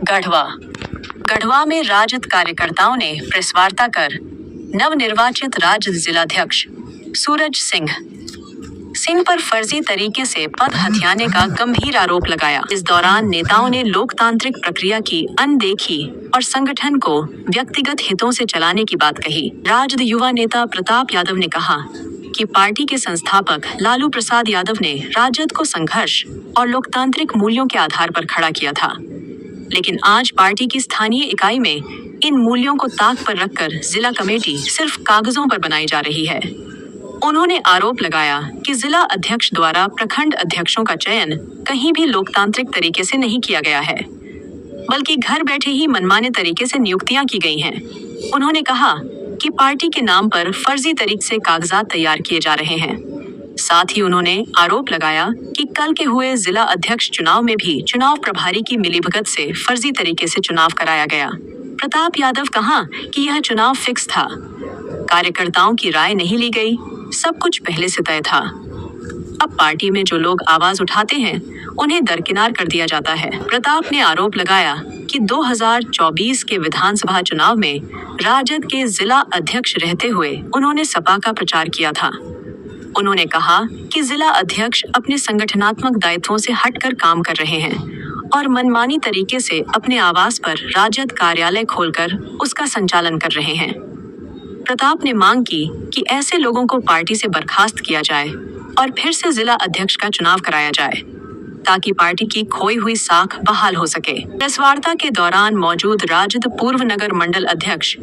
गढ़वा गढ़वा में राजद कार्यकर्ताओं ने प्रेस वार्ता कर नवनिर्वाचित राजद जिलाध्यक्ष सूरज सिंह पर फर्जी तरीके से पद हथियाने का गंभीर आरोप लगाया। इस दौरान नेताओं ने लोकतांत्रिक प्रक्रिया की अनदेखी और संगठन को व्यक्तिगत हितों से चलाने की बात कही। राजद युवा नेता प्रताप यादव ने कहा कि पार्टी के संस्थापक लालू प्रसाद यादव ने राजद को संघर्ष और लोकतांत्रिक मूल्यों के आधार पर खड़ा किया था, लेकिन आज पार्टी की स्थानीय इकाई में इन मूल्यों को ताक पर रखकर जिला कमेटी सिर्फ कागजों पर बनाई जा रही है। उन्होंने आरोप लगाया कि जिला अध्यक्ष द्वारा प्रखंड अध्यक्षों का चयन कहीं भी लोकतांत्रिक तरीके से नहीं किया गया है, बल्कि घर बैठे ही मनमाने तरीके से नियुक्तियां की गई हैं। उन्होंने कहा कि पार्टी के नाम पर फर्जी तरीके से कागजात तैयार किए जा रहे हैं। साथ ही उन्होंने आरोप लगाया कि कल के हुए जिला अध्यक्ष चुनाव में भी चुनाव प्रभारी की मिलीभगत से फर्जी तरीके से चुनाव कराया गया। प्रताप यादव कहा कि यह चुनाव फिक्स था, कार्यकर्ताओं की राय नहीं ली गई, सब कुछ पहले से तय था। अब पार्टी में जो लोग आवाज उठाते हैं उन्हें दरकिनार कर दिया जाता है। प्रताप ने आरोप लगाया कि 2024 के विधानसभा चुनाव में राजद के जिला अध्यक्ष रहते हुए उन्होंने सपा का प्रचार किया था। उन्होंने कहा कि जिला अध्यक्ष अपने संगठनात्मक दायित्वों से हटकर काम कर रहे हैं और मनमानी तरीके से अपने आवास पर राजद कार्यालय खोलकर उसका संचालन कर रहे हैं। प्रताप ने मांग की कि ऐसे लोगों को पार्टी से बर्खास्त किया जाए और फिर से जिला अध्यक्ष का चुनाव कराया जाए, ताकि पार्टी की खोई हुई साख बहाल हो सके। प्रेस वार्ता के दौरान मौजूद राजद पूर्व नगर मंडल अध्यक्ष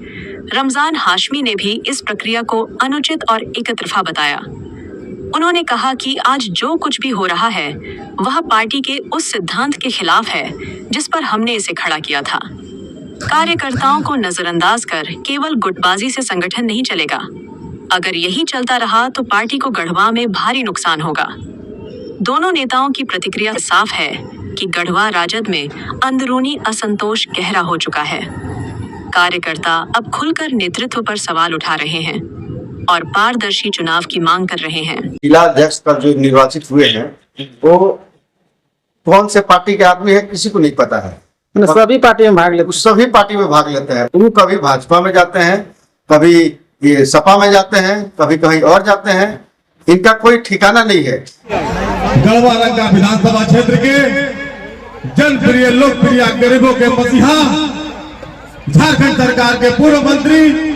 रमजान हाशमी ने भी इस प्रक्रिया को अनुचित और एकतरफा बताया। उन्होंने कहा कि आज जो कुछ भी हो रहा है वह पार्टी के उस सिद्धांत के खिलाफ है जिस पर हमने इसे खड़ा किया था। कार्यकर्ताओं को नजरअंदाज कर केवल गुटबाजी से संगठन नहीं चलेगा। अगर यही चलता रहा तो पार्टी को गढ़वा में भारी नुकसान होगा। दोनों नेताओं की प्रतिक्रिया साफ है कि गढ़वा राजद में अंदरूनी असंतोष गहरा हो चुका है। कार्यकर्ता अब खुलकर नेतृत्व पर सवाल उठा रहे हैं और पारदर्शी चुनाव की मांग कर रहे हैं। जिला अध्यक्ष का जो निर्वाचित हुए हैं वो कौन से पार्टी के आदमी है किसी को नहीं पता है। सभी पार्टी में भाग लेते सभी पार्टी में भाग लेते हैं। वो कभी भाजपा में जाते हैं, कभी ये सपा में जाते हैं, कभी कहीं और जाते हैं। इनका कोई ठिकाना नहीं है। गढ़वा रंगा विधानसभा क्षेत्र के जनप्रिय लोकप्रिय गरीबों के मसीहा झारखंड सरकार के पूर्व मंत्री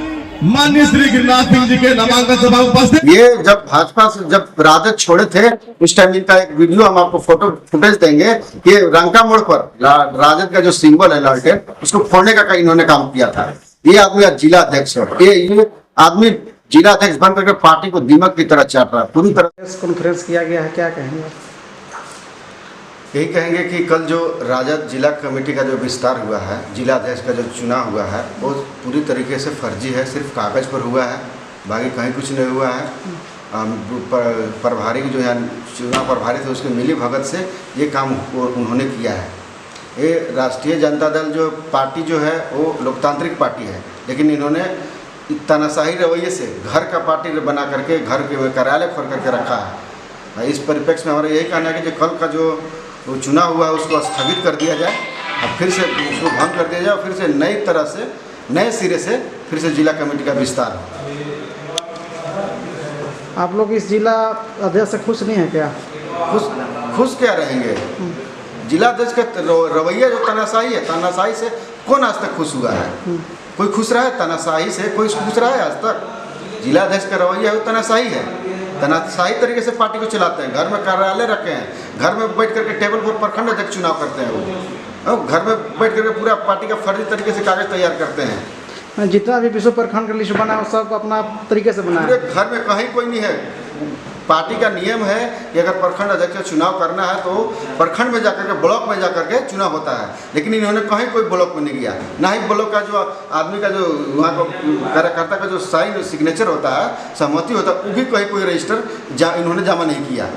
माननीय श्री गिरिराज सिंह जी के नामांकन सभा उपस्थित। ये जब भाजपा से जब राजद छोड़े थे उस टाइम इनका एक वीडियो हम आपको फुटेज देंगे। ये रंका मोड़ पर राजद का जो सिंबल है लालटेन, उसको फोड़ने का इन्होंने काम किया था। ये आदमी जिला अध्यक्ष है। ये आदमी जिला अध्यक्ष बन करके पार्टी को दीमक की तरह चाट रहा है पूरी तरह। प्रेस कॉन्फ्रेंस किया गया है, क्या कहेंगे? यही कहेंगे कि कल जो राजद जिला कमेटी का जो विस्तार हुआ है, जिला अध्यक्ष का जो चुनाव हुआ है वो पूरी तरीके से फर्जी है, सिर्फ कागज़ पर हुआ है, बाकी कहीं कुछ नहीं हुआ है। प्रभारी जो है चुनाव प्रभारी थे उसके मिली भगत से ये काम उन्होंने किया है। ये राष्ट्रीय जनता दल जो पार्टी जो है वो लोकतांत्रिक पार्टी है, लेकिन इन्होंने तानाशाही रवैये से घर का पार्टी बना करके घर के कार्यालय खोल करके रखा है। इस परिप्रेक्ष्य में हमारा यही कहना है कि जो कल का जो चुनाव हुआ है उसको स्थगित कर दिया जाए और फिर से उसको भंग कर दिया जाए और फिर से नई तरह से नए सिरे से फिर से जिला कमेटी का विस्तार हो। आप लोग इस जिला अध्यक्ष से खुश नहीं है क्या? खुश क्या रहेंगे? जिला अध्यक्ष का रवैया जो तानाशाही है, तानाशाही से कौन आज तक खुश हुआ है? कोई खुश रहा है तानाशाही से? कोई खुश रहा है आज तक? जिला अध्यक्ष का रवैया है वो तानाशाही है। तानाशाही तरीके से पार्टी को चलाते हैं। घर में कार्यालय रखे हैं, घर में बैठ करके टेबल पर प्रखंड अध्यक्ष चुनाव करते हैं। वो घर में बैठ करके पूरा पार्टी का फर्जी तरीके से कागज तैयार करते हैं। जितना भी विश्व प्रखंड का लिस्ट बना है सब अपना तरीके से बना है। पूरे घर में कहीं कोई नहीं है। पार्टी का नियम है कि अगर प्रखंड अध्यक्ष का चुनाव करना है तो प्रखंड में जाकर के ब्लॉक में जाकर के चुनाव होता है, लेकिन इन्होंने कहीं कोई ब्लॉक में नहीं किया। ना ही ब्लॉक का जो आदमी का जो वहाँ को कार्यकर्ता का जो साइन सिग्नेचर होता है, सहमति होता है, वो भी कहीं कोई रजिस्टर इन्होंने जमा नहीं किया।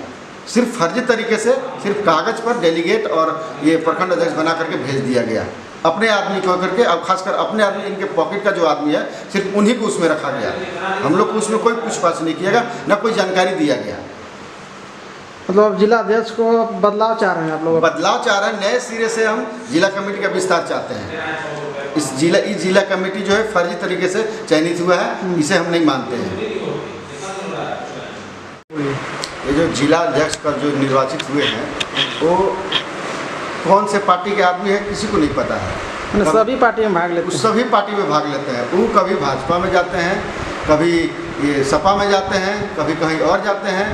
सिर्फ फर्जी तरीके से सिर्फ कागज पर डेलीगेट और ये प्रखंड अध्यक्ष बना करके भेज दिया गया अपने आदमी को करके। अब खासकर अपने आदमी, इनके पॉकेट का जो आदमी है सिर्फ उन्हीं को उसमें रखा गया। हम लोग को उसमें कोई पूछताछ नहीं किया गया, ना कोई जानकारी दिया गया। मतलब अब जिला अध्यक्ष को बदलाव चाह रहे हैं आप लोग? बदलाव चाह रहे हैं, नए सिरे से हम जिला कमेटी का विस्तार चाहते हैं। इस जिला कमेटी जो है फर्जी तरीके से चयनित हुआ है, इसे हम नहीं मानते हैं। ये जो जिला अध्यक्ष का जो निर्वाचित हुए हैं वो कौन से पार्टी के आदमी है किसी को नहीं पता है। सभी पार्टी में भाग लेते हैं? सभी पार्टी में भाग लेते हैं। वो कभी भाजपा में जाते हैं, कभी ये सपा में जाते हैं, कभी कहीं और जाते हैं।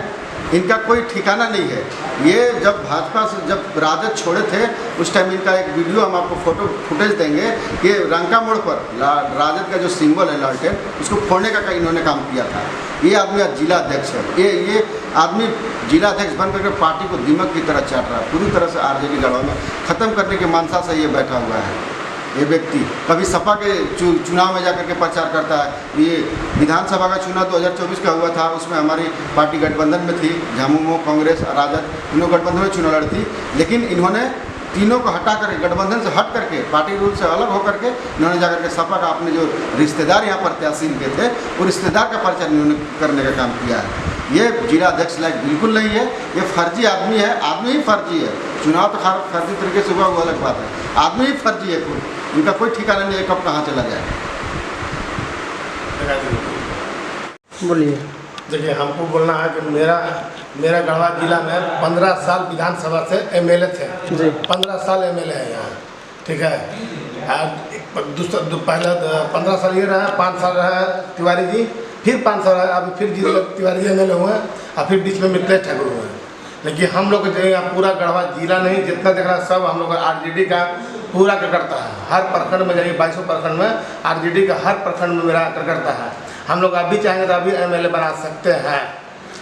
इनका कोई ठिकाना नहीं है। ये जब भाजपा से जब राजद छोड़े थे उस टाइम इनका एक वीडियो हम आपको फोटो फुटेज देंगे। ये रंका मोड़ पर राजद का जो सिंबल है लालटेन, उसको फोड़ने का इन्होंने काम किया था। ये आदमी आज जिला अध्यक्ष है। ये आदमी जिला अध्यक्ष बन करके पार्टी को दीमक की तरह चाट रहा है। पूरी तरह से आरजेडी गढ़वा में ख़त्म करने के मानसा से ये बैठा हुआ है। ये व्यक्ति कभी सपा के चुनाव में जाकर के प्रचार करता है। ये विधानसभा का चुनाव 2024 का हुआ था, उसमें हमारी पार्टी गठबंधन में थी, झामुमो, कांग्रेस, राजद, तीनों गठबंधन में चुनाव लड़ी। लेकिन इन्होंने तीनों को हटा कर गठबंधन से हट करके पार्टी रूल से अलग होकर के इन्होंने जाकर के सपा का अपने जो रिश्तेदार यहाँ प्रत्याशी इनके थे वो रिश्तेदार का प्रचार इन्होंने करने का काम किया है। ये जिला अध्यक्ष लायक बिल्कुल नहीं है। ये फर्जी आदमी है, आदमी ही फर्जी है। चुनाव तो फर्जी तरीके से हुआ वो अलग बात है, आदमी ही फर्जी है। इनका कोई ठिकाना नहीं है कब कहाँ चला जाए। बोलिए। देखिए, हमको बोलना है कि मेरा गढ़वा जिला में 15 साल विधानसभा से एमएलए थे जी। 15 साल एमएलए है यहाँ, ठीक है। पहले 15 साल ये रहा, 5 साल रहा तिवारी जी, फिर 5 साल रहा, अभी फिर जी तिवारी एमएलए हुए और फिर बीच में मिथिलेश ठाकुर हुए। लेकिन हम लोग जो यहाँ पूरा गढ़वा जिला नहीं, जितना देख रहा है सब हम लोग आरजेडी का पूरा करता है। हर प्रखंड में जाइए, 22 प्रखंड में आरजेडी का हर प्रखंड में मेरा करता है। हम लोग अभी चाहेंगे तो अभी एमएलए बना सकते हैं।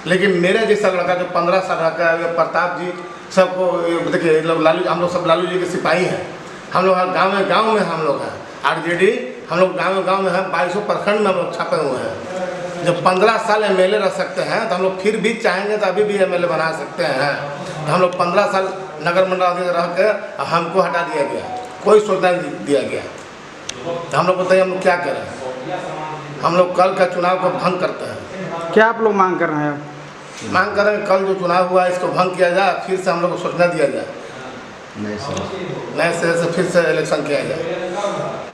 लेकिन मेरे जैसा लड़का जो 15 साल का है, प्रताप जी सबको देखिए, लालू, हम लोग सब लालू जी के सिपाही हैं। हम लोग गाँव में हम लोग हैं आरजेडी, हम लोग गाँव में हैं। 22 प्रखंड में हम लोग छापे हुए हैं। जब 15 साल एमएलए रह सकते हैं तो हम लोग फिर भी चाहेंगे तो अभी भी एमएलए बना सकते हैं। तो हम लोग 15 साल नगर मंडल अध्यक्ष रह के हमको हटा दिया गया, कोई सुविधा नहीं दिया गया। तो हम लोग बताइए हम लोग क्या करें। हम लोग कल का चुनाव को भंग करते हैं। क्या आप लोग मांग कर रहे हैं? मांग कर रहे हैं कल जो चुनाव हुआ है इसको भंग किया जाए, फिर से हम लोग को सूचना दिया जाए, नए सिरे से फिर से इलेक्शन किया जाए।